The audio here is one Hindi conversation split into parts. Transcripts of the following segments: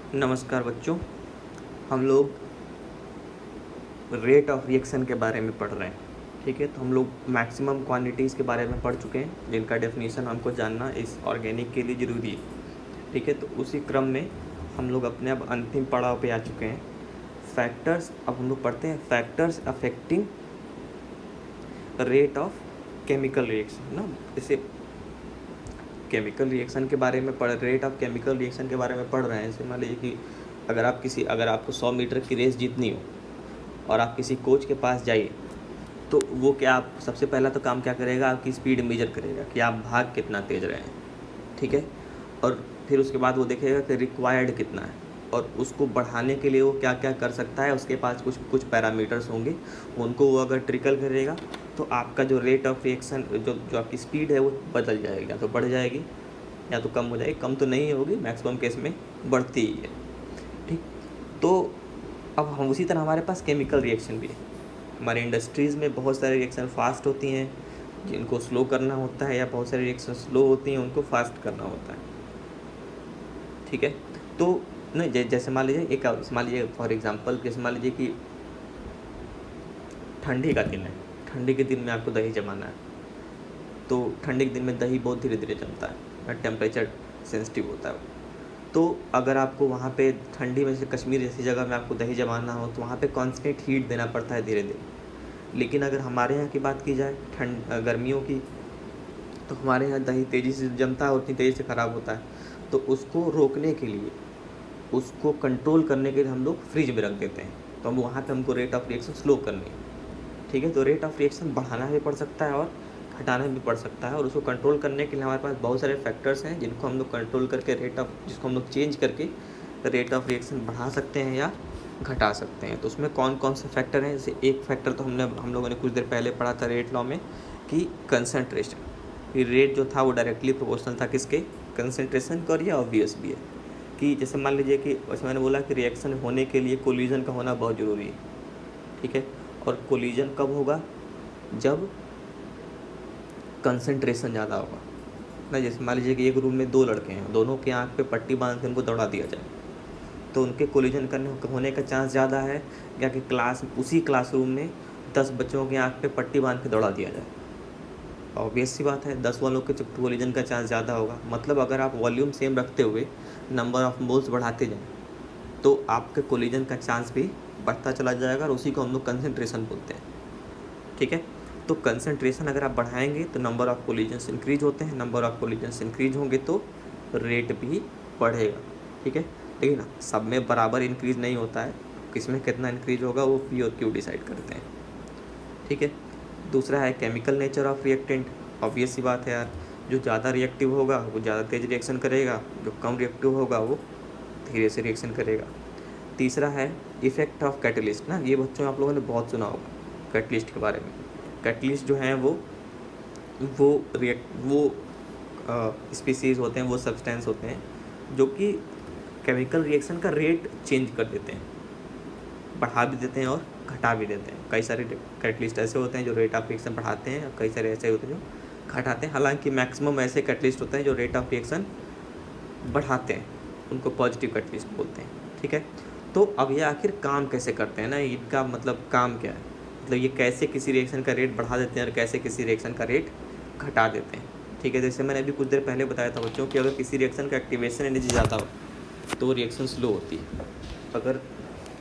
नमस्कार बच्चों। हम लोग रेट ऑफ रिएक्शन के बारे में पढ़ रहे हैं। ठीक है, तो हम लोग मैक्सिमम क्वांटिटीज़ के बारे में पढ़ चुके हैं जिनका डेफिनेशन हमको जानना इस ऑर्गेनिक के लिए ज़रूरी है। ठीक है, तो उसी क्रम में हम लोग अपने अब अंतिम पड़ाव पे आ चुके हैं। फैक्टर्स, अब हम लोग पढ़ते हैं factors affecting rate of chemical reaction ना। जैसे केमिकल रिएक्शन के बारे में रेट ऑफ केमिकल रिएक्शन के बारे में पढ़ रहे हैं। जैसे मान लीजिए कि अगर आपको 100 मीटर की रेस जीतनी हो और आप किसी कोच के पास जाइए, तो वो क्या, आप सबसे पहला तो काम क्या करेगा, आपकी स्पीड मेजर करेगा कि आप भाग कितना तेज़ रहे हैं। ठीक है, और फिर उसके बाद वो देखेगा कि रिक्वायर्ड कितना है और उसको बढ़ाने के लिए वो क्या क्या कर सकता है। उसके पास कुछ कुछ पैरामीटर्स होंगे, उनको वो अगर ट्रिकल करेगा तो आपका जो रेट ऑफ रिएक्शन, जो आपकी स्पीड है वो बदल जाएगी, या तो बढ़ जाएगी या तो कम हो जाएगी। कम तो नहीं होगी, मैक्सिमम केस में बढ़ती ही है। ठीक, तो अब हम उसी तरह हमारे पास केमिकल रिएक्शन भी है। हमारे इंडस्ट्रीज़ में बहुत सारे रिएक्शन फास्ट होती हैं जिनको स्लो करना होता है, या बहुत सारी रिएक्शन स्लो होती हैं उनको फास्ट करना होता है। ठीक है, तो नहीं, जैसे मान लीजिए फॉर एग्जांपल, जैसे मान लीजिए कि ठंडी का दिन है, ठंडी के दिन में आपको दही जमाना है, तो ठंडी के दिन में दही बहुत धीरे धीरे जमता है, टेम्परेचर सेंसिटिव होता है। तो अगर आपको वहाँ पे ठंडी में, जैसे कश्मीर जैसी जगह में आपको दही जमाना हो तो वहाँ पे कांस्टेंट हीट देना पड़ता है धीरे धीरे। लेकिन अगर हमारे यहाँ की बात की जाए गर्मियों की, तो हमारे यहाँ दही तेज़ी से जमता है और उतनी तेज़ी से ख़राब होता है। तो उसको रोकने के लिए, उसको कंट्रोल करने के लिए हम लोग फ्रिज में रख देते हैं। तो हम वहाँ पर हमको रेट ऑफ रिएक्शन स्लो करनी है। ठीक है, तो रेट ऑफ रिएक्शन बढ़ाना भी पड़ सकता है और घटाना भी पड़ सकता है, और उसको कंट्रोल करने के लिए हमारे पास बहुत सारे फैक्टर्स हैं जिनको हम लोग कंट्रोल करके जिसको हम लोग चेंज करके रेट ऑफ रिएक्शन बढ़ा सकते हैं या घटा सकते हैं। तो उसमें कौन कौन से फैक्टर हैं, जैसे एक फैक्टर तो हम लोगों ने कुछ देर पहले पढ़ा था रेट लॉ में कि कंसनट्रेशन, कि रेट जो था वो डायरेक्टली प्रोपोर्शनल था किसके, कंसनट्रेशन का। और ये ऑब्वियस भी है कि जैसे मान लीजिए कि वैसे मैंने बोला कि रिएक्शन होने के लिए कोलिजन का होना बहुत ज़रूरी है। ठीक है, और कोलिजन कब होगा, जब कंसंट्रेशन ज़्यादा होगा ना। जैसे मान लीजिए कि एक रूम में 2 लड़के हैं, दोनों के आँख पे पट्टी बांध के उनको दौड़ा दिया जाए, तो उनके कोलिजन होने का चांस ज़्यादा है या कि उसी क्लासरूम में 10 बच्चों के आँख पे पट्टी बांध के दौड़ा दिया जाए। ऑब्वियस सी बात है, 10 वालों के कोलिजन का चांस ज़्यादा होगा। मतलब अगर आप वॉल्यूम सेम रखते हुए नंबर ऑफ मोल्स बढ़ाते जाएँ तो आपके कोलिजन का चांस भी बढ़ता चला जाएगा, और उसी को हम लोग कंसंट्रेशन बोलते हैं। ठीक है, तो कंसंट्रेशन अगर आप बढ़ाएंगे तो नंबर ऑफ कोलिजन्स इंक्रीज होते हैं, नंबर ऑफ कोलिजन्स इंक्रीज होंगे तो रेट भी बढ़ेगा। ठीक है, लेकिन सब में बराबर इंक्रीज नहीं होता है, किसमें कितना इंक्रीज होगा वो पी और क्यू डिसाइड करते हैं। ठीक है, दूसरा है chemical nature of reactant. Obvious सी बात है यार, जो ज़्यादा रिएक्टिव होगा वो ज़्यादा तेज़ रिएक्शन करेगा, जो कम रिएक्टिव होगा वो धीरे से रिएक्शन करेगा। तीसरा है इफ़ेक्ट ऑफ कैटलिस्ट ना। ये बच्चों आप लोगों ने बहुत सुना होगा कैटलिस्ट के बारे में। कैटलिस्ट जो हैं वो स्पीसीज़ होते हैं, वो सब्सटेंस होते हैं जो कि केमिकल रिएक्शन का रेट चेंज कर देते हैं, बढ़ा भी देते हैं और घटा भी देते हैं। कई सारे कैटलिस्ट ऐसे होते हैं जो रेट ऑफ रिएक्शन बढ़ाते हैं, और कई सारे ऐसे होते हैं जो घटाते हैं। हालांकि मैक्सिमम ऐसे कैटलिस्ट होते हैं जो रेट ऑफ रिएक्शन बढ़ाते हैं, उनको पॉजिटिव कैटलिस्ट बोलते हैं। ठीक है, तो अब ये आखिर काम कैसे करते हैं ना, इनका मतलब काम क्या है, मतलब ये कैसे किसी रिएक्शन का रेट बढ़ा देते हैं और कैसे किसी रिएक्शन का रेट घटा देते हैं। ठीक है, जैसे मैंने अभी कुछ देर पहले बताया था बच्चों कि अगर किसी रिएक्शन का एक्टिवेशन एनर्जी ज़्यादा हो तो रिएक्शन स्लो होती है। अगर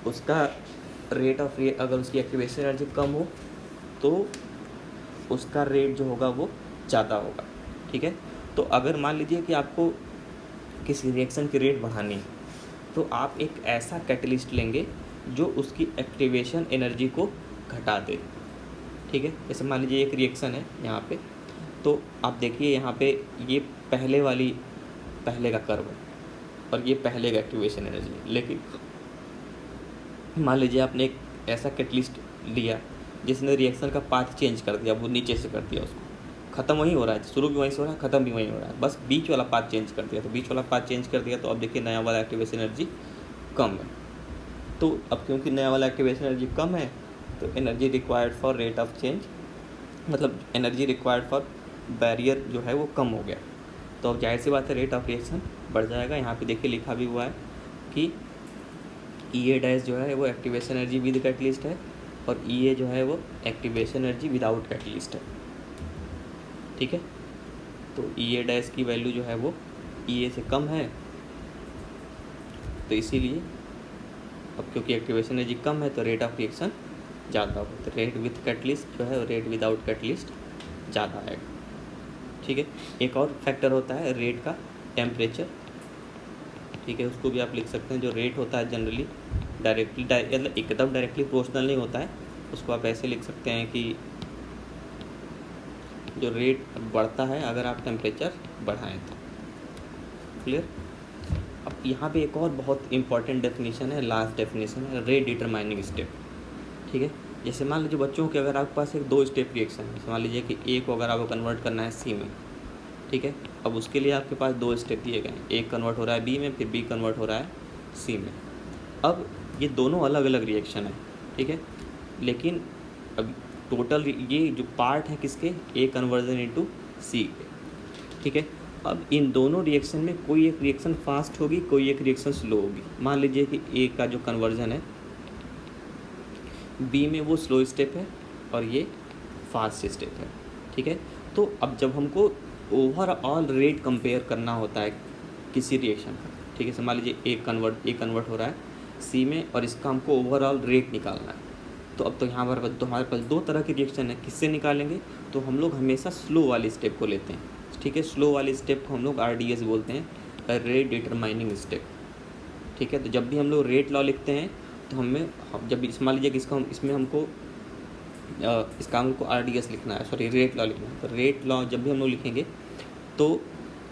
उसका अगर उसकी एक्टिवेशन एनर्जी कम हो तो उसका रेट जो होगा वो ज़्यादा होगा। ठीक है, तो अगर मान लीजिए कि आपको किसी रिएक्शन की रेट बढ़ानी है तो आप एक ऐसा कैटलिस्ट लेंगे जो उसकी एक्टिवेशन एनर्जी को घटा दे। ठीक है, जैसे मान लीजिए एक रिएक्शन है यहाँ पे, तो आप देखिए यहाँ पे ये पहले का कर्व है और ये पहले का एक्टिवेशन एनर्जी। लेकिन मान लीजिए आपने एक ऐसा कैटलिस्ट लिया जिसने रिएक्शन का पाथ चेंज कर दिया, वो नीचे से कर दिया, उसको ख़त्म वहीं हो रहा है, शुरू भी वहीं से हो रहा है, ख़त्म भी वहीं हो रहा है, बस बीच वाला पाथ चेंज कर दिया। तो बीच वाला पाथ चेंज कर दिया तो अब देखिए नया वाला एक्टिवेशन एनर्जी कम है। तो अब क्योंकि नया वाला एक्टिवेशन एनर्जी कम है तो energy required for rate of change, मतलब एनर्जी रिक्वायर्ड फॉर बैरियर जो है वो कम हो गया। तो अब जाहिर सी बात है रेट ऑफ रिएक्शन बढ़ जाएगा। यहाँ पे देखिए लिखा भी हुआ है कि ई डैश जो है वो एक्टिवेशन एनर्जी विद कैटलिस्ट है और ई जो है वो एक्टिवेशन एनर्जी विदाउट कैटलिस्ट है। ठीक है, तो ई डैश की वैल्यू जो है वो ई से कम है, तो इसीलिए अब क्योंकि एक्टिवेशन एनर्जी कम है तो रेट ऑफ रिएक्शन ज़्यादा होगा, तो रेट विथ कैटलिस्ट जो है रेट विदाउट कैटलिस्ट ज़्यादा आएगा। ठीक है, एक और फैक्टर होता है रेट का टेम्परेचर। ठीक है, उसको भी आप लिख सकते हैं। जो रेट होता है जनरली डायरेक्टली मतलब एकदम डायरेक्टली प्रोपोर्शनल नहीं होता है, उसको आप ऐसे लिख सकते हैं कि जो रेट बढ़ता है अगर आप टेम्परेचर बढ़ाएं तो। क्लियर। अब यहाँ पे एक और बहुत इंपॉर्टेंट डेफिनेशन है, लास्ट डेफिनेशन है, रेट डिटरमाइनिंग स्टेप। ठीक है, जैसे मान लीजिए बच्चों कि अगर आपके पास एक 2 स्टेप रिएक्शन है, मान लीजिए कि ए को अगर आपको कन्वर्ट करना है सी में। ठीक है, अब उसके लिए आपके पास 2 स्टेप दिए गए हैं, एक कन्वर्ट हो रहा है बी में, फिर बी कन्वर्ट हो रहा है सी में। अब ये दोनों अलग अलग रिएक्शन है। ठीक है, लेकिन अब टोटल ये जो पार्ट है किसके, ए कन्वर्जन इनटू सी के। ठीक है, अब इन दोनों रिएक्शन में कोई एक रिएक्शन फास्ट होगी, कोई एक रिएक्शन स्लो होगी। मान लीजिए कि ए का जो कन्वर्जन है बी में वो स्लो स्टेप है और ये फास्ट स्टेप है। ठीक है, तो अब जब हमको ओवरऑल रेट कंपेयर करना होता है किसी रिएक्शन का, ठीक है, मान लीजिए ए कन्वर्ट हो रहा है सी में और इसका हमको ओवरऑल रेट निकालना है, तो अब तो यहाँ पर तो हमारे पास 2 तरह की रिएक्शन है। किससे निकालेंगे, तो हम लोग हमेशा स्लो वाली स्टेप को लेते हैं। ठीक है, स्लो वाली स्टेप को हम लोग RDS बोलते हैं, रेट डिटरमाइनिंग स्टेप। ठीक है, तो जब भी हम लोग रेट लॉ लिखते हैं तो जब मान लीजिए कि इसमें हमको RDS लिखना है, सॉरी रेट लॉ लिखना है, तो रेट लॉ जब भी हम लोग लिखेंगे तो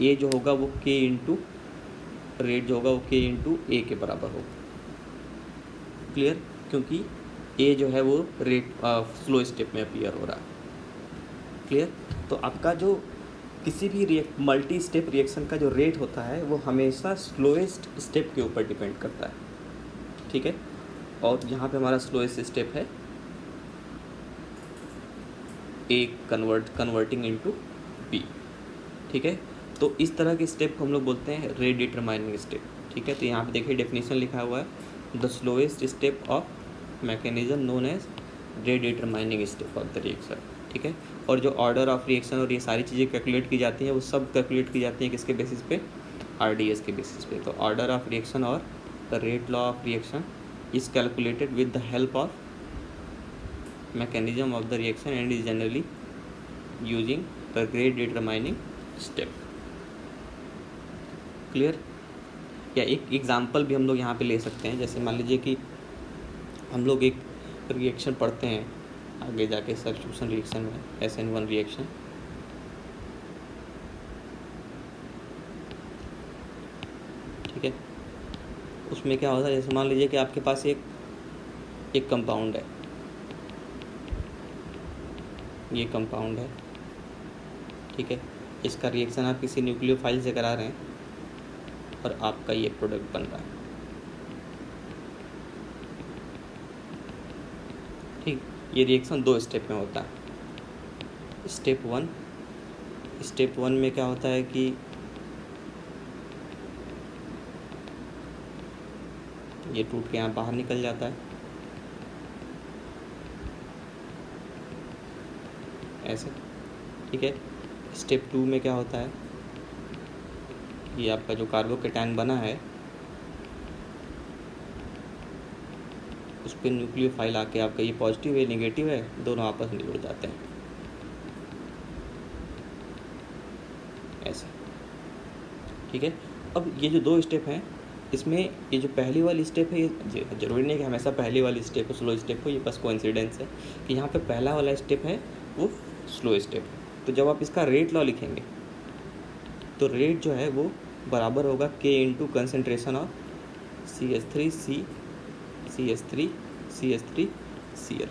ए जो होगा वो के इंटू रेट जो होगा वो के इंटू ए के बराबर होगा। क्लियर, क्योंकि ए जो है वो रेट स्लो स्टेप में अपीयर हो रहा है। क्लियर, तो आपका जो किसी भी मल्टी स्टेप रिएक्शन का जो रेट होता है वो हमेशा स्लोएस्ट स्टेप के ऊपर डिपेंड करता है। ठीक है, और यहाँ पे हमारा स्लोएस्ट स्टेप है ए कन्वर्टिंग इनटू बी। ठीक है, तो इस तरह के स्टेप को हम लोग बोलते हैं रेट डिटरमाइनिंग स्टेप। ठीक है, तो यहाँ पे देखिए डेफिनेशन लिखा हुआ है, the slowest step of mechanism known as rate determining step of the reaction. ठीक है, और जो ऑर्डर ऑफ रिएक्शन और ये सारी चीज़ें कैलकुलेट की जाती हैं वो सब कैलकुलेट की जाती हैं किसके बेसिस पे, RDS के बेसिस पे। तो ऑर्डर ऑफ रिएक्शन और the rate law of reaction is calculated with the help of mechanism of the reaction and is generally using the rate determining step। Clear. या एक एग्जांपल भी हम लोग यहाँ पे ले सकते हैं, जैसे मान लीजिए कि हम लोग एक रिएक्शन पढ़ते हैं आगे जाके सब्स्टिट्यूशन रिएक्शन में, SN1 रिएक्शन। ठीक है, उसमें क्या होता है, जैसे मान लीजिए कि आपके पास एक कंपाउंड है, ये कंपाउंड है। ठीक है, इसका रिएक्शन आप किसी न्यूक्लियोफाइल से करा रहे हैं और आपका ये प्रोडक्ट बन रहा है। ठीक, ये रिएक्शन 2 स्टेप में होता है। स्टेप वन में क्या होता है कि ये टूट के यहाँ बाहर निकल जाता है ऐसे। ठीक है, स्टेप 2 में क्या होता है, ये आपका जो कार्बोकेटायन बना है उस पर न्यूक्लियोफाइल आके आपका ये पॉजिटिव है नेगेटिव है दोनों आपस में जुड़ जाते हैं ऐसे। ठीक है, अब ये जो 2 स्टेप हैं इसमें ये जो पहली वाली स्टेप है, ये जरूरी नहीं कि हमेशा पहली वाली स्टेप हो स्लो स्टेप हो, ये बस कोइंसिडेंस है कि यहाँ पे पहला वाला स्टेप है वो स्लो स्टेप है। तो जब आप इसका रेट लॉ लिखेंगे तो रेट जो है वो बराबर होगा के into concentration of CH3 Cl।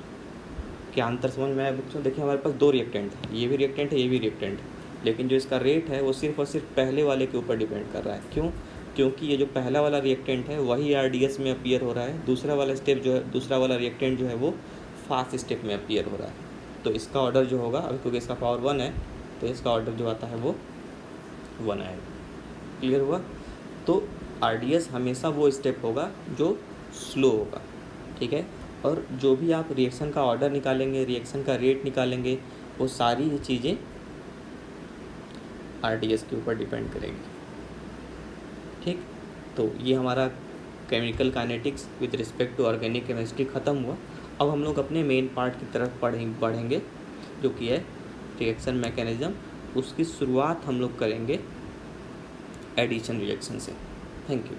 क्या अंतर समझ में आया बच्चों? देखिए हमारे पास 2 रिएक्टेंट है, ये भी रिएक्टेंट है ये भी रिएक्टेंट है, लेकिन जो इसका रेट है वो सिर्फ और सिर्फ पहले वाले के ऊपर डिपेंड कर रहा है। क्यों? क्योंकि ये जो पहला वाला रिएक्टेंट है वही RDS में अपीयर हो रहा है, दूसरा वाला रिएक्टेंट जो है वो फास्ट स्टेप में अपीयर हो रहा है। तो इसका ऑर्डर जो होगा, अभी क्योंकि इसका पावर 1 है तो इसका ऑर्डर जो आता है वो 1 आएगा। क्लियर हुआ? तो RDS हमेशा वो स्टेप होगा जो स्लो होगा, ठीक है। और जो भी आप रिएक्शन का ऑर्डर निकालेंगे, रिएक्शन का रेट निकालेंगे, वो सारी ही चीज़ें RDS के ऊपर डिपेंड करेगी, ठीक। तो ये हमारा chemical kinetics with respect to organic chemistry ख़त्म हुआ। अब हम लोग अपने मेन पार्ट की तरफ बढ़ेंगे जो कि है रिएक्शन मैकेनिज़्म। उसकी शुरुआत हम लोग करेंगे एडिशन रिएक्शन से। Thank you.